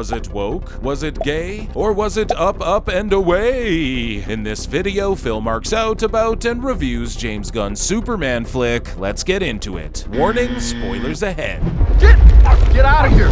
Was it woke? Was it gay? Or was it up, up, and away? In this video, Phil marks out about and reviews James Gunn's Superman flick. Let's get into it. Warning, spoilers ahead. Get out of here!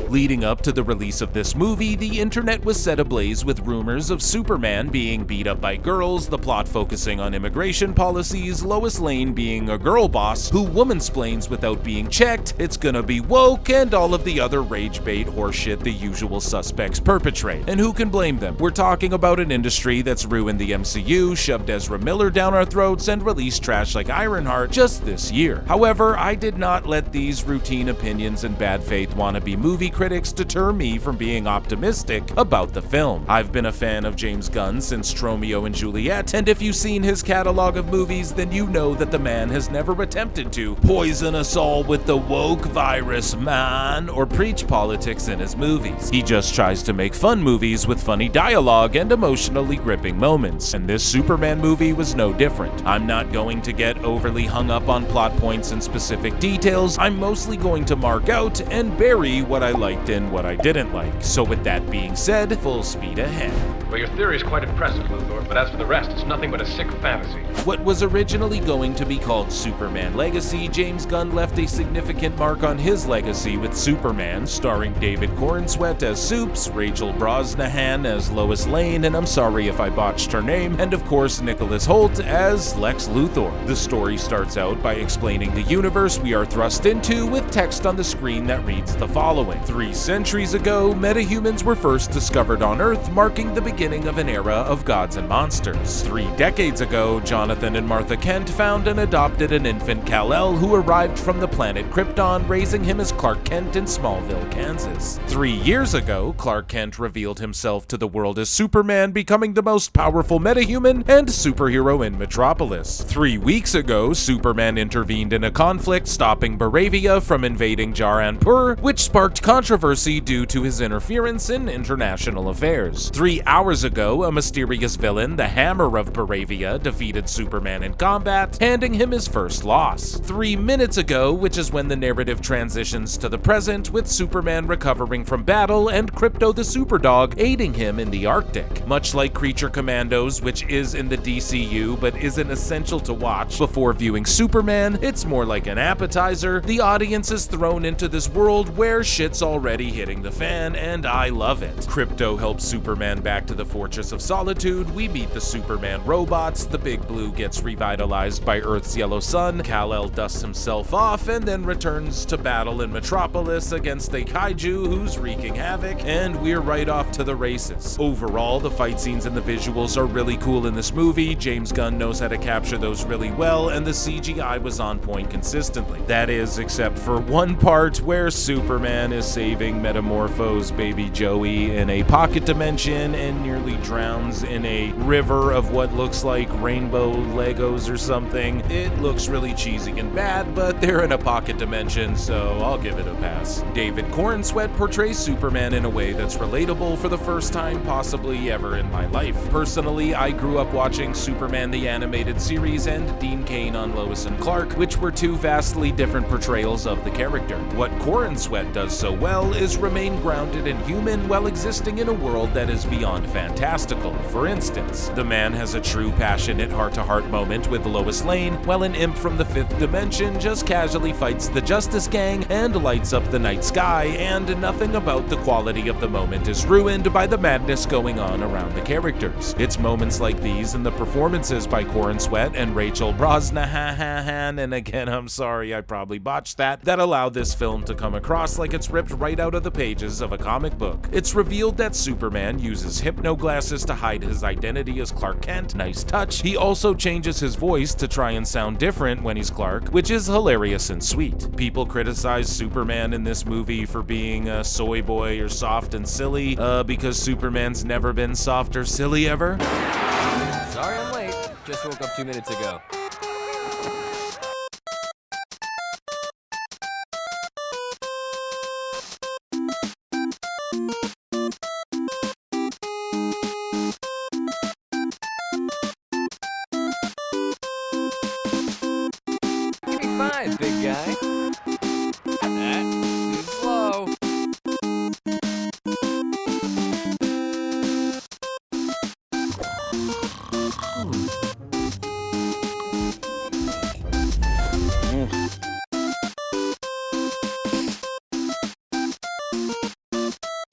Leading up to the release of this movie, the internet was set ablaze with rumors of Superman being beat up by girls, the plot focusing on immigration policies, Lois Lane being a girl boss who womansplains without being checked, it's gonna be woke, and all of the other rage bait horseshit the usual suspects perpetrate. And who can blame them? We're talking about an industry that's ruined the MCU, shoved Ezra Miller down our throats, and released trash like Ironheart just this year. However, I did not let these routine opinions and bad faith wannabe movie critics deter me from being optimistic about the film. I've been a fan of James Gunn since Romeo and Juliet, and if you've seen his catalog of movies, then you know that the man has never attempted to poison us all with the woke virus, man, or preach politics in his movies. He just tries to make fun movies with funny dialogue and emotionally gripping moments, and this Superman movie was no different. I'm not going to get overly hung up on plot points and specific details. I'm mostly going to mark out and bury what I liked and what I didn't like. So with that being said, full speed ahead. Well, your theory is quite impressive, Luthor, but as for the rest, it's nothing but a sick fantasy. What was originally going to be called Superman Legacy, James Gunn left a significant mark on his legacy with Superman, starring David Corenswet as Supes, Rachel Brosnahan as Lois Lane, and I'm sorry if I botched her name, and of course Nicholas Hoult as Lex Luthor. The story starts out by explaining the universe we are thrust into with text on the screen that reads the following. 3 centuries ago, metahumans were first discovered on Earth, marking the beginning of an era of gods and monsters. 3 decades ago, Jonathan and Martha Kent found and adopted an infant Kal-El who arrived from the planet Krypton, raising him as Clark Kent in Smallville, Kansas. 3 years ago, Clark Kent revealed himself to the world as Superman, becoming the most powerful metahuman and superhero in Metropolis. 3 weeks ago, Superman intervened in a conflict, stopping Baravia from invading Jaranpur, which sparked controversy due to his interference in international affairs. 3 hours ago, a mysterious villain, the Hammer of Baravia, defeated Superman in combat, handing him his first loss. 3 minutes ago, which is when the narrative transitions to the present, with Superman recovering from battle and Krypto the Superdog aiding him in the Arctic. Much like Creature Commandos, which is in the DCEU but isn't essential to watch before viewing Superman, it's more like an appetizer. The audience is thrown into this world where shit's already hitting the fan, and I love it. Krypto helps Superman back to the Fortress of Solitude, we meet the Superman robots, the Big Blue gets revitalized by Earth's yellow sun, Kal-El dusts himself off, and then returns to battle in Metropolis against a kaiju who's wreaking havoc, and we're right off to the races. Overall, the fight scenes and the visuals are really cool in this movie. James Gunn knows how to capture those really well, and the CGI was on point consistently. That is, except for one part where Superman is saving Metamorpho's baby Joey in a pocket dimension and nearly drowns in a river of what looks like rainbow Legos or something. It looks really cheesy and bad, but they're in a pocket dimension, so I'll give it a pass. David Corenswet portrays Superman in a way that's relatable for the first time possibly ever in my life. Personally, I grew up watching Superman the Animated Series and Dean Cain on Lois and Clark, which were 2 vastly different portrayals of the character. What Corenswet does so well is remain grounded and human while existing in a world that is beyond fantastical. For instance, the man has a true passionate heart-to-heart moment with Lois Lane, while an imp from the 5th dimension just casually fights the Justice Gang and lights up the night sky, and nothing about the quality of the moment is ruined by the madness going on around the characters. It's moments like these and the performances by Corenswet and Rachel Brosnahan, and again, I'm sorry, I probably botched that allow this film to come across like it's ripped right out of the pages of a comic book. It's revealed that Superman uses hypno glasses to hide his identity as Clark Kent. Nice touch. He also changes his voice to try and sound different when he's Clark, which is hilarious and sweet. People criticize Superman in this movie for being a soy boy or soft and silly, because Superman's never been soft or silly ever. Sorry I'm late. Just woke up 2 minutes ago. Give me 5, big guy.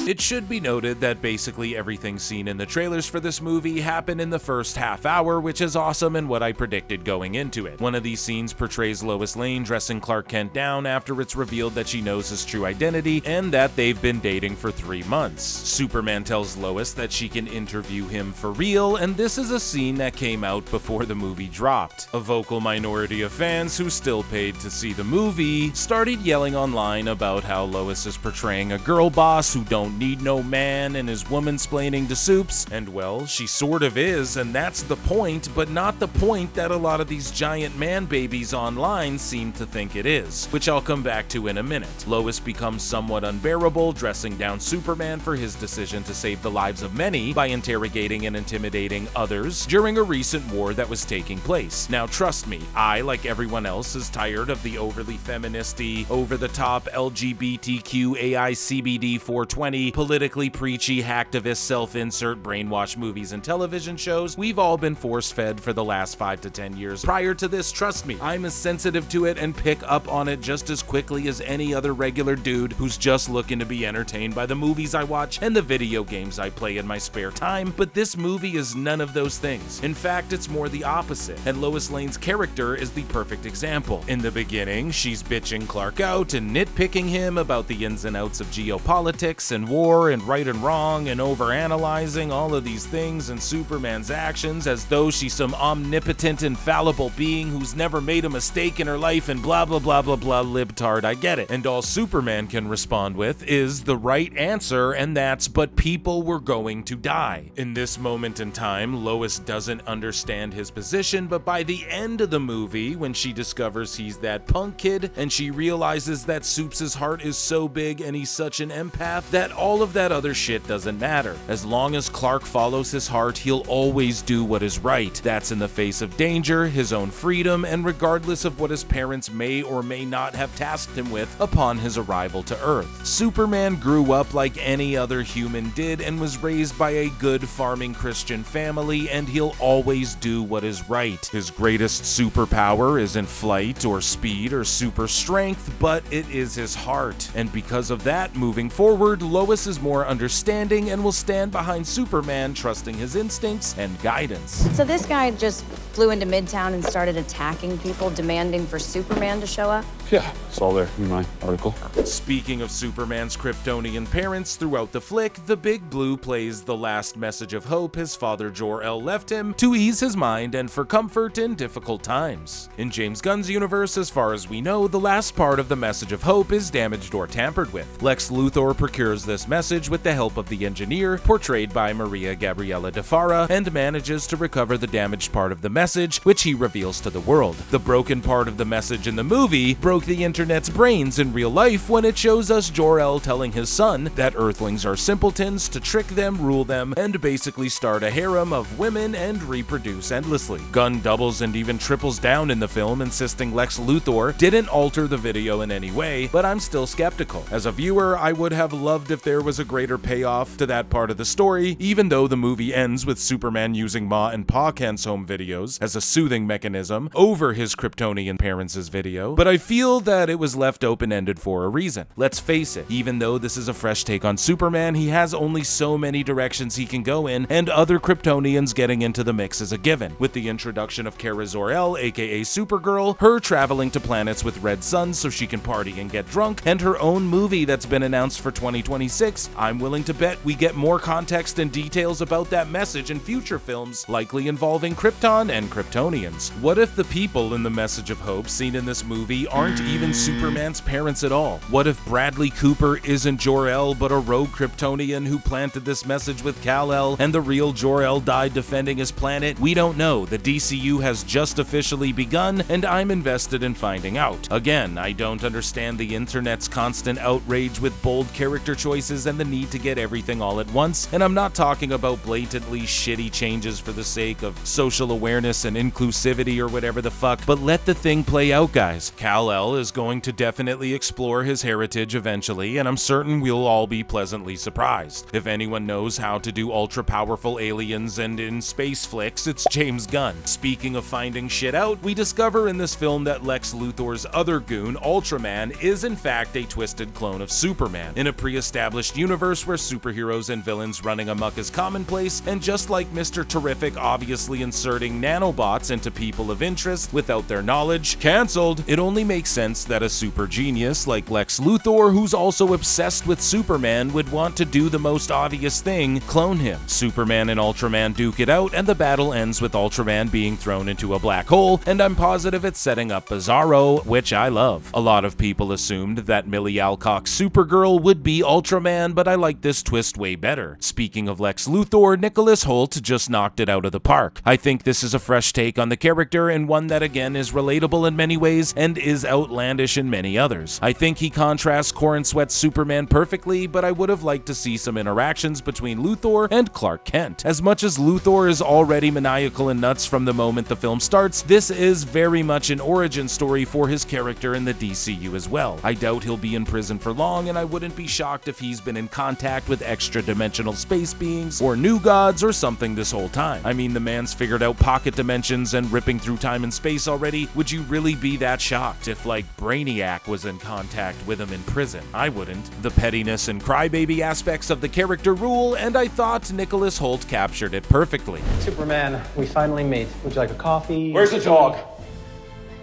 It should be noted that basically everything seen in the trailers for this movie happened in the first half hour, which is awesome and what I predicted going into it. One of these scenes portrays Lois Lane dressing Clark Kent down after it's revealed that she knows his true identity and that they've been dating for 3 months. Superman tells Lois that she can interview him for real, and this is a scene that came out before the movie dropped. A vocal minority of fans who still paid to see the movie started yelling online about how Lois is portraying a girl boss who don't need no man and is womansplaining to Supes, and well, she sort of is, and that's the point, but not the point that a lot of these giant man babies online seem to think it is, which I'll come back to in a minute. Lois becomes somewhat unbearable, dressing down Superman for his decision to save the lives of many by interrogating and intimidating others during a recent war that was taking place. Now trust me, I, like everyone else, is tired of the overly feministy, over-the-top LGBTQ AI CBD 420, politically preachy, hacktivist, self-insert, brainwash movies and television shows we've all been force-fed for the last 5 to 10 years. Prior to this, trust me, I'm as sensitive to it and pick up on it just as quickly as any other regular dude who's just looking to be entertained by the movies I watch and the video games I play in my spare time, but this movie is none of those things. In fact, it's more the opposite, and Lois Lane's character is the perfect example. In the beginning, she's bitching Clark out and nitpicking him about the ins and outs of geopolitics and war and right and wrong and overanalyzing all of these things and Superman's actions as though she's some omnipotent, infallible being who's never made a mistake in her life and blah blah blah blah blah libtard, I get it. And all Superman can respond with is the right answer, and that's, but people were going to die. In this moment in time, Lois doesn't understand his position, but by the end of the movie, when she discovers he's that punk kid and she realizes that Supes' heart is so big and he's such an empath that all of that other shit doesn't matter. As long as Clark follows his heart, he'll always do what is right. That's in the face of danger, his own freedom, and regardless of what his parents may or may not have tasked him with upon his arrival to Earth. Superman grew up like any other human did and was raised by a good farming Christian family, and he'll always do what is right. His greatest superpower isn't flight or speed or super strength, but it is his heart. And because of that, moving forward, Lois is more understanding and will stand behind Superman, trusting his instincts and guidance. So this guy just flew into Midtown and started attacking people, demanding for Superman to show up? Yeah, it's all there in my article. Speaking of Superman's Kryptonian parents, throughout the flick, the Big Blue plays the last message of hope his father Jor-El left him to ease his mind and for comfort in difficult times. In James Gunn's universe, as far as we know, the last part of the message of hope is damaged or tampered with. Lex Luthor procures this message with the help of the engineer, portrayed by Maria Gabriela de Farah, and manages to recover the damaged part of the message, which he reveals to the world. The broken part of the message in the movie broke the internet's brains in real life when it shows us Jor-El telling his son that Earthlings are simpletons to trick them, rule them, and basically start a harem of women and reproduce endlessly. Gunn doubles and even triples down in the film, insisting Lex Luthor didn't alter the video in any way, but I'm still skeptical. As a viewer, I would have loved if there was a greater payoff to that part of the story, even though the movie ends with Superman using Ma and Pa Kent's home videos as a soothing mechanism over his Kryptonian parents' video, but I feel that it was left open-ended for a reason. Let's face it, even though this is a fresh take on Superman, he has only so many directions he can go in, and other Kryptonians getting into the mix is a given. With the introduction of Kara Zor-El, aka Supergirl, her traveling to planets with red suns so she can party and get drunk, and her own movie that's been announced for 2026, I'm willing to bet we get more context and details about that message in future films, likely involving Krypton and Kryptonians. What if the people in the message of hope seen in this movie aren't even Superman's parents at all? What if Bradley Cooper isn't Jor-El but a rogue Kryptonian who planted this message with Kal-El and the real Jor-El died defending his planet? We don't know. The DCU has just officially begun and I'm invested in finding out. Again, I don't understand the internet's constant outrage with bold character choices and the need to get everything all at once, and I'm not talking about blatantly shitty changes for the sake of social awareness and inclusivity or whatever the fuck, but let the thing play out, guys. Kal-El Kal-El is going to definitely explore his heritage eventually, and I'm certain we'll all be pleasantly surprised. If anyone knows how to do ultra-powerful aliens and in space flicks, it's James Gunn. Speaking of finding shit out, we discover in this film that Lex Luthor's other goon, Ultraman, is in fact a twisted clone of Superman. In a pre-established universe where superheroes and villains running amok is commonplace, and just like Mr. Terrific obviously inserting nanobots into people of interest without their knowledge, cancelled, it only makes sense that a super genius like Lex Luthor, who's also obsessed with Superman, would want to do the most obvious thing, clone him. Superman and Ultraman duke it out, and the battle ends with Ultraman being thrown into a black hole, and I'm positive it's setting up Bizarro, which I love. A lot of people assumed that Millie Alcock's Supergirl would be Ultraman, but I like this twist way better. Speaking of Lex Luthor, Nicholas Hoult just knocked it out of the park. I think this is a fresh take on the character, and one that again is relatable in many ways and is outlandish in many others. I think he contrasts Corenswet's Superman perfectly, but I would have liked to see some interactions between Luthor and Clark Kent. As much as Luthor is already maniacal and nuts from the moment the film starts, this is very much an origin story for his character in the DCU as well. I doubt he'll be in prison for long, and I wouldn't be shocked if he's been in contact with extra-dimensional space beings or new gods or something this whole time. I mean, the man's figured out pocket dimensions and ripping through time and space already. Would you really be that shocked if, like, Brainiac was in contact with him in prison? I wouldn't. The pettiness and crybaby aspects of the character rule, and I thought Nicholas Hoult captured it perfectly. Superman, we finally meet. Would you like a coffee? Where's the dog?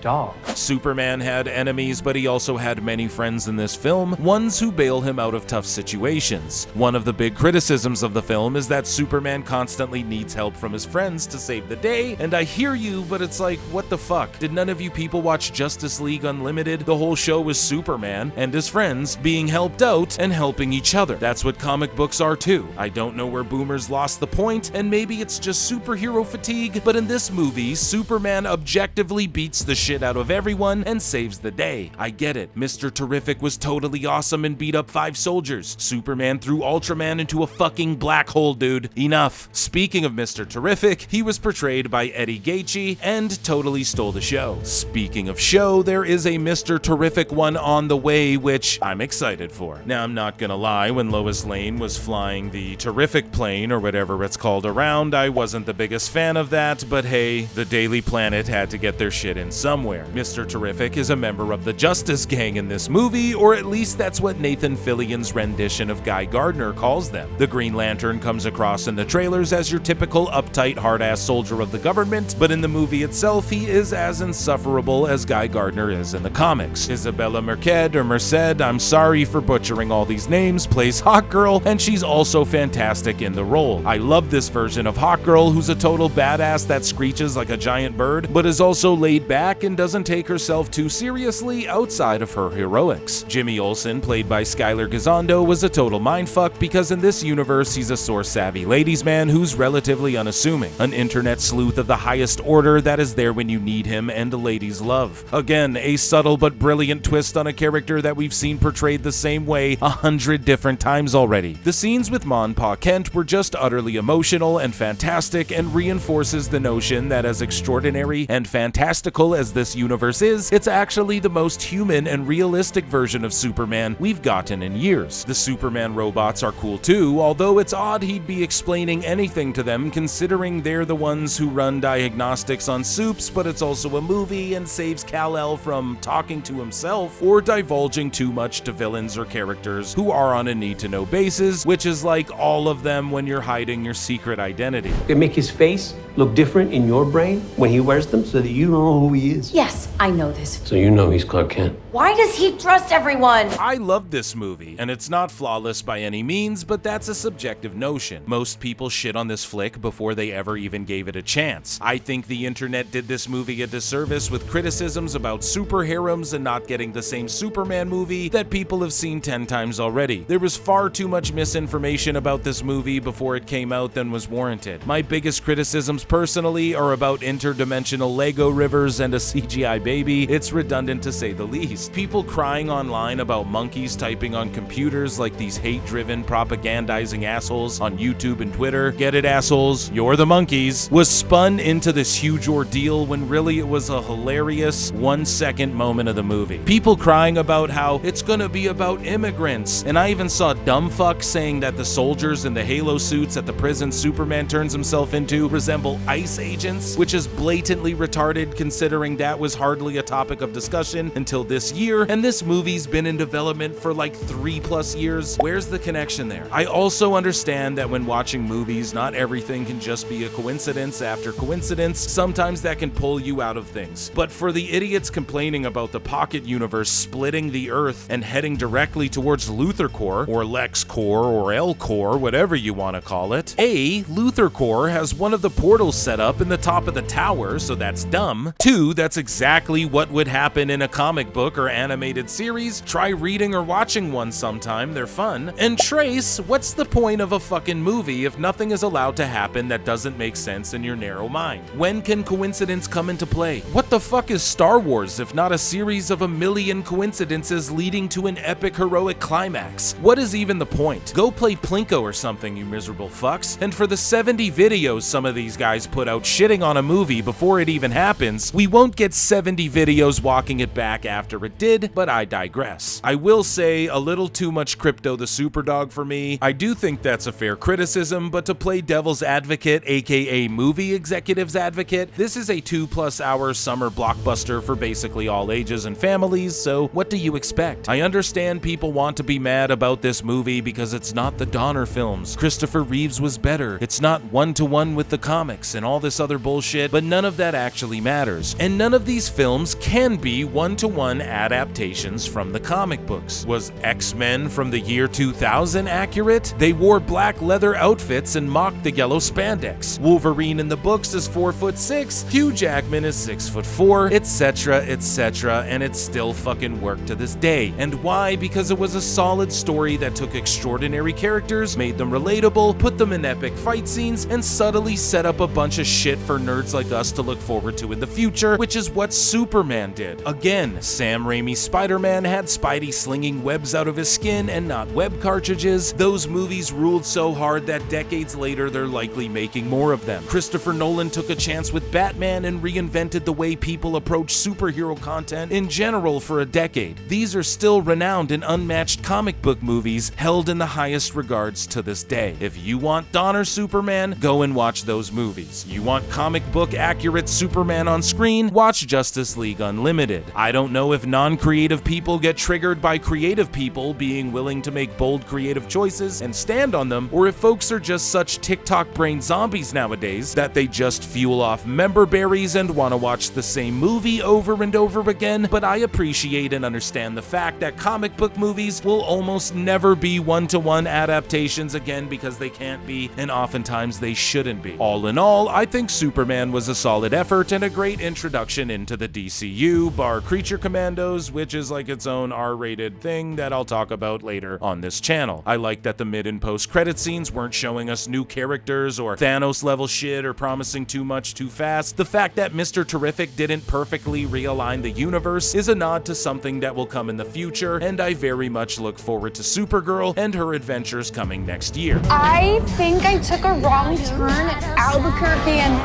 Dog. Superman had enemies, but he also had many friends in this film, ones who bail him out of tough situations. One of the big criticisms of the film is that Superman constantly needs help from his friends to save the day, and I hear you, but it's like, what the fuck? Did none of you people watch Justice League Unlimited? The whole show was Superman and his friends being helped out and helping each other. That's what comic books are too. I don't know where boomers lost the point, and maybe it's just superhero fatigue, but in this movie, Superman objectively beats the shit out of everyone and saves the day. I get it. Mr. Terrific was totally awesome and beat up 5 soldiers. Superman threw Ultraman into a fucking black hole, dude. Enough. Speaking of Mr. Terrific, he was portrayed by Eddie Gaethje and totally stole the show. Speaking of show, there is a Mr. Terrific one on the way, which I'm excited for. Now, I'm not gonna lie, when Lois Lane was flying the Terrific plane or whatever it's called around, I wasn't the biggest fan of that, but hey, the Daily Planet had to get their shit in somewhere. Mr. Terrific is a member of the Justice Gang in this movie, or at least that's what Nathan Fillion's rendition of Guy Gardner calls them. The Green Lantern comes across in the trailers as your typical uptight, hard-ass soldier of the government, but in the movie itself, he is as insufferable as Guy Gardner is in the comics. Isabella Merced, I'm sorry for butchering all these names, plays Hawkgirl, and she's also fantastic in the role. I love this version of Hawkgirl, who's a total badass that screeches like a giant bird, but is also laid back and doesn't take herself too seriously outside of her heroics. Jimmy Olsen, played by Skylar Gisondo, was a total mindfuck because in this universe he's a source-savvy ladies man who's relatively unassuming, an internet sleuth of the highest order that is there when you need him and ladies love. Again, a subtle but brilliant twist on a character that we've seen portrayed the same way 100 different times already. The scenes with Ma and Pa Kent were just utterly emotional and fantastic and reinforces the notion that as extraordinary and fantastical as this universe is, it's actually the most human and realistic version of Superman we've gotten in years. The Superman robots are cool too, although it's odd he'd be explaining anything to them considering they're the ones who run diagnostics on Supes, but it's also a movie and saves Kal-El from talking to himself or divulging too much to villains or characters who are on a need-to-know basis, which is like all of them when you're hiding your secret identity. They make his face look different in your brain when he wears them so that you don't know who he is. Yes, I know this. So you know he's Clark Kent. Why does he trust everyone? I love this movie, and it's not flawless by any means, but that's a subjective notion. Most people shit on this flick before they ever even gave it a chance. I think the internet did this movie a disservice with criticisms about super harems and not getting the same Superman movie that people have seen 10 times already. There was far too much misinformation about this movie before it came out than was warranted. My biggest criticisms personally are about interdimensional Lego rivers and a CGI baby, it's redundant to say the least. People crying online about monkeys typing on computers like these hate-driven propagandizing assholes on YouTube and Twitter, get it assholes, you're the monkeys, was spun into this huge ordeal when really it was a hilarious 1-second moment of the movie. People crying about how it's gonna be about immigrants, and I even saw dumb fucks saying that the soldiers in the Halo suits at the prison Superman turns himself into resemble ICE agents, which is blatantly retarded considering that was hardly a topic of discussion until this year, and this movie's been in development for like 3+ years. Where's the connection there? I also understand that when watching movies, not everything can just be a coincidence after coincidence. Sometimes that can pull you out of things. But for the idiots complaining about the Pocket Universe splitting the Earth and heading directly towards Luthor Corps, or Lex Corps, or L Corps, whatever you want to call it. A, Luthor Corps has one of the portals set up in the top of the tower, so that's dumb. 2, that's exactly what would happen in a comic book or animated series. Try reading or watching one sometime, they're fun. And Trace, what's the point of a fucking movie if nothing is allowed to happen that doesn't make sense in your narrow mind? When can coincidence come into play? What the fuck is Star Wars if not a series of a million coincidences leading to an epic heroic climax? What is even the point? Go play Plinko or something, you miserable fucks. And for the 70 videos some of these guys put out shitting on a movie before it even happens, we won't get 70 videos walking it back after it did, but I digress. I will say a little too much Krypto the Superdog for me. I do think that's a fair criticism, but to play devil's advocate, aka movie executive's advocate, this is a 2+ hour summer blockbuster for basically all ages and families, so what do you expect? I understand people want to be mad about this movie because it's not the Donner films. Christopher Reeves was better. It's not one-to-one with the comics and all this other bullshit, but none of that actually matters. And none of these films can be one-to-one adaptations from the comic books. Was X-Men from the year 2000 accurate? They wore black leather outfits and mocked the yellow spandex. Wolverine in the books is 4'6", Hugh Jackman is 6'4", etc., etc., and it still fucking worked to this day. And why? Because it was a solid story that took extraordinary characters, made them relatable, put them in epic fight scenes, and subtly set up a bunch of shit for nerds like us to look forward to in the future, which is what Superman did. Again, Sam Raimi's Spider-Man had Spidey slinging webs out of his skin and not web cartridges. Those movies ruled so hard that decades later they're likely making more of them. Christopher Nolan took a chance with Batman and reinvented the way people approach superhero content in general for a decade. These are still renowned and unmatched comic book movies held in the highest regards to this day. If you want Donner Superman, go and watch those movies. You want comic book accurate Superman on screen? Watch Justice League Unlimited. I don't know if non-creative people get triggered by creative people being willing to make bold creative choices and stand on them, or if folks are just such TikTok brain zombies nowadays that they just fuel off member berries and want to watch the same movie over and over again. But I appreciate and understand the fact that comic book movies will almost never be one-to-one adaptations again because they can't be, and oftentimes they shouldn't be. All in all, I think Superman was a solid effort and a great introduction into the DCU, bar Creature Commandos, which is like its own R-rated thing that I'll talk about later on this channel. I like that the mid and post-credit scenes weren't showing us new characters or Thanos-level shit or promising too much too fast. The fact that Mr. Terrific didn't perfectly realign the universe is a nod to something that will come in the future, and I very much look forward to Supergirl and her adventures coming next year. I think I took a wrong turn at Albuquerque and...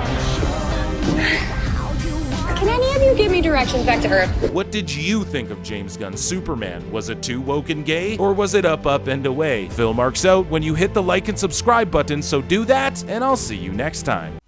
Can any of you give me directions back to Earth? What did you think of James Gunn's Superman? Was it too woke and gay? Or was it up, and away? Phil marks out when you hit the like and subscribe button, so do that, and I'll see you next time.